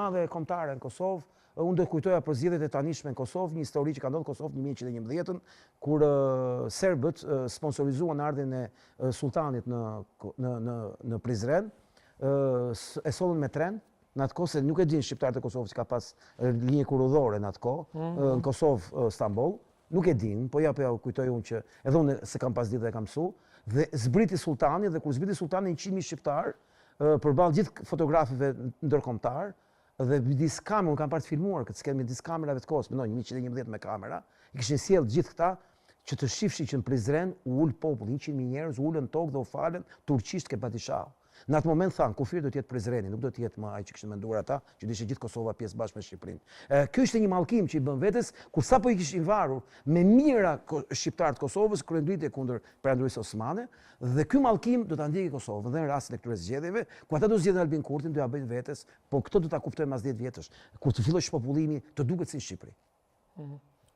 Dhe kombëtare në Kosovë, unë do të kujtoja për zgjedhjet e tanishme në Kosovë, një histori që ka ndodhur në Kosovë në 1111-ën, kur serbët sponsorizuan ardhin e sultanit në Prizren, e sollën me tren. Në atë kohë se nuk e din shqiptarët e Kosovës që ka pas linje kurudhore në atë kohë, në Kosovë, Stamboll, nuk e din, po ja kujtoj unë që edhe unë se kam pas ditë dhe kam mësu, dhe zbriti sultani, dhe kur zbriti sultani 100.000 shqiptar, përballë gjithë fotografëve ndërkombëtar, dhe midis kamerave, unë kam parë të filmuar këtë skenë midis kamerave të kohës, mendoj 111 me kamera, i kishin sjellë gjithë këta që të shifshin që në Prizren u ul popull, 100.000 njerëz u ulën tokë dhe u falën turqisht ke padishah. Në atë moment thanë, kufiri do të jetë Prizreni, nuk do të jetë më ai që kishin menduar ata, që do ishte gjithë Kosova pjesë bashkë me Shqipërinë. Ky ishte një mallkim që i bën vetes, kur sapo i kishin varur me mira shqiptarët të Kosovës kryendritje kundër perandorisë osmane, dhe ky mallkim do ta ndjekë Kosovën dhe në rastin e këtyre zgjedhjeve, ku ata do zgjedhin Albin Kurtin, do ja bëjnë vetes, po këtë do ta kuptojmë mas 10 vjetësh, kur të fillojë shpopullimi, të duket si në Shqipëri.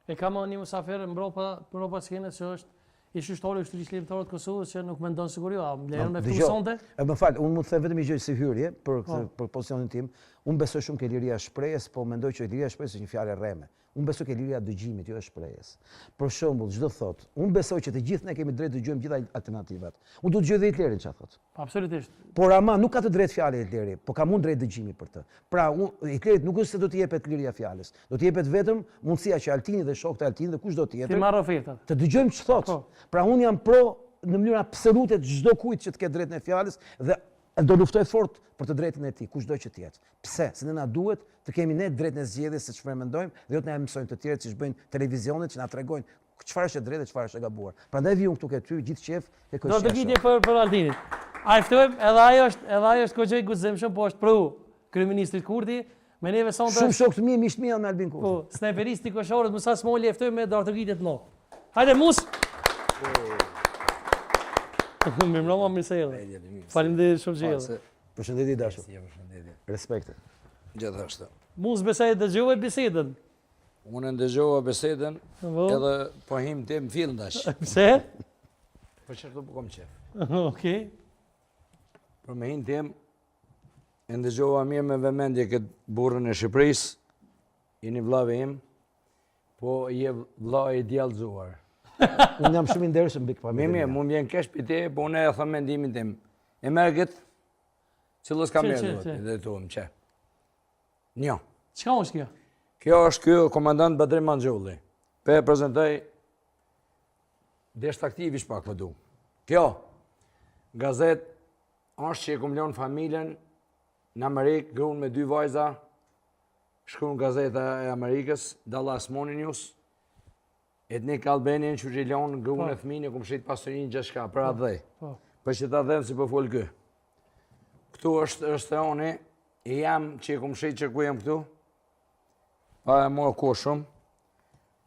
E kam një musafir mbrapa skenës që është i shështori i Shtërisë Ligjore të Kosovës që nuk mendon siguri, më lejon me ftu sonte? Më fal, unë mund të them vetëm një gjë si hyrje për pozicionin tim. Unë besoj shumë ke liria e shprehjes, po mendoj që liria e shprehjes është një fjalë rreme. Unë besoj ke liria e dëgjimit, jo e shprehjes. Për shembull, çdo thot, unë besoj që të gjithë ne kemi drejt të dëgjojmë gjitha alternativat. Unë do të dëgjoj dhe Hitlerin çfarë thot. Absolutisht. Por ama nuk ka të drejtë fjalë Hitleri, po ka mund drejt dëgjimi për të. Pra, Hitlerit nuk është se do të jepet liria e fjalës, do të jepet vetëm mundësia që Altini dhe shokët e Altinit dhe kushdo tjetër të marrë ofertat. Të dëgjojmë ç'thot. Pra unë jam pro në mënyrë absolute çdo kujt që të ketë drejtën e fjalës dhe do luftoj fort për të drejtën e tij, kushdo që të jetë. Pse? Se ne na duhet të kemi ne drejtën e zgjedhjes se çfarë mendojmë dhe jo të na mësojnë të tjerët siç bëjnë televizionet që na tregojnë çfarë është e drejtë dhe çfarë është e gabuar. Prandaj vi unë këtu ke ty gjithë qef e Do të gjitje për Altinit. A i ftojmë, edhe ajo është kogjë i guximshëm, po është pru kryeministrit Kurti. Me neve sonte shumë shokë të mi, miq të mi me Albin Kurti. Po, snajperisti koshorët Musa Smoli e ftojmë me dartëgritje të nokë. Hajde Mus. Mirëmbrëma, mirë se erdhe. Faleminderit shumë që erdhe. Përshëndetje dashur. Respekte. Gjithashtu. Mus besoj dëgjove bisedën. Unë ndëgjova bisedën, edhe po him tim fill ndash. Pse? Po çfarë po kam qef. Okej. Për me hin tim ndëgjova mirë me vëmendje këtë burrën e Shqipërisë, jeni vllave im, po je vlla i djallëzuar. Unë jam shumë i ndershëm mbi këtë familje. Mirë, më vjen keq për te, po unë e them mendimin tim. E merr këtë cillës kam merr dhe tuam çe. Njo. Çka është kjo? Kjo është ky komandant Badri Manxholli. Pe prezantoj desh aktivi shpak më du. Kjo gazet është që e kum lënë familjen në Amerikë, gruan me 2 vajza, shkruan gazeta e Amerikës, Dallas Morning News. Etnik Albanian që gjilon gruan e fëmijën e kum shit pasurin gjithçka për atë dhej. Për që ta them si po fol ky. Këtu është restorani e jam që e kum shit që ku jam këtu. Pa e morë ko shumë.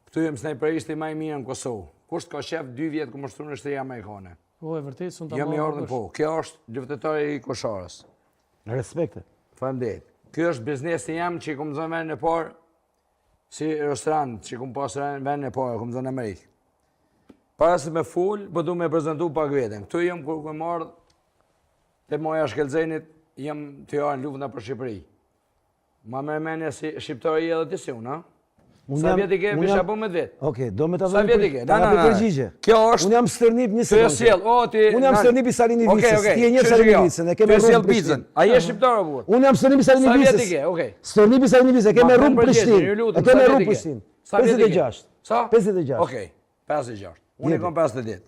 Këtu jem snajperisti më i mirë në Kosovë. Kusht ka shef 2 vjetë ku më shtru në shtëria amerikane. Po, e vërtet, sun ta jam i ardhën po. Kjo është luftëtari i Kosharës. Respekte. Faleminderit. Ky është biznesi jam që i kum zonë vendin e parë si restorant, që kum pas vendin e parë, kum zonë Amerikë. Para se me ful, po du me prezentu pak veten. Këtu jem kur kum ardh te moja Shkelzenit, jem të janë luftën për Shqipëri. Ma me menja si shqiptari edhe të si unë, ha? Sa vjet i ke, pisha po me vet. Okej, do me ta Sa vjet i ke? përgjigje. Kjo është... Unë jam stërnip një sekundë. Unë jam stërnip i Salini Vicës. Ti je një Salini Vicën, e keme rrugë Prishtinë. A je shqiptar apo? Unë jam stërnip i Salini Vicës. Sa vjet i ke? Okej. Stërnip i Salini Vicës, e keme rrugë Prishtinë. E keme rrugë Prishtinë. 56. Sa? 56. Okej, 56. Unë kam 50.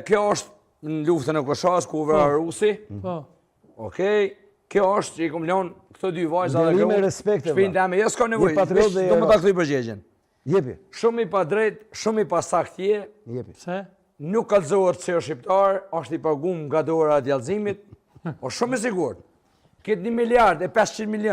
Kjo është në luftën e Kosharës ku vra rusi. Po. Okej. Kjo është që i kum lënë këto 2 vajza dhe gruan. Shpinë teme, jo s'ka nevojë. Do më ta kthy përgjigjen. Jepi. Shumë i padrejt, shumë i pasaktje. Jepi. Pse? Nuk kallëzohet se është shqiptar, është i paguar nga dora e djallëzimit, po shumë i sigurt. Këtë 1 miliard e 500 milion